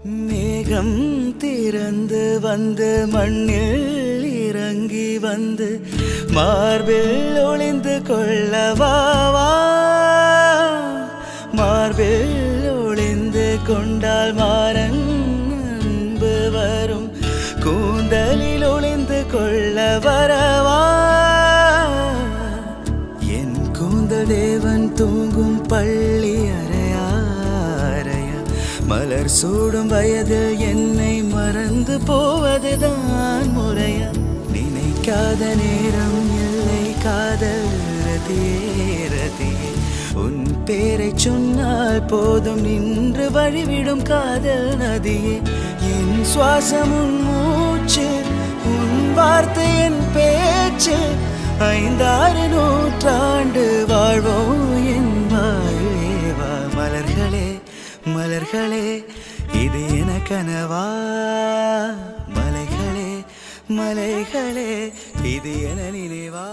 மேகம் திறந்து வந்து மண்ணில் இறங்கி வந்து மார்பில் ஒளிந்து கொள்ளவாவா. மார்பில் ஒளிந்து கொண்டால் மாறன் அன்பு வரும். கூந்தலில் ஒளிந்து கொள்ள வரவா. என் கூந்தல் தேவன் தூங்கும் பள்ளி அறையா அறையா. மலர் சூடும் வயதில் என்னை மறந்து போவதுதான் முறையா. நினைக்காத நேரம் இல்லை காதல் ரதியே ரதியே. உன் பேரை சொன்னால் போதும் நின்று வழிவிடும் காதல் நதியே. என் சுவாசம் உன் மூச்சு, உன் வார்த்தை என் பேச்சு. 5-6 நூற்றாண்டு வாழ்வோம் என் வாழ்வேவா. மலர்களே மலர்களே இது என கனவா. மலைகளே மலைகளே இது என நினைவா.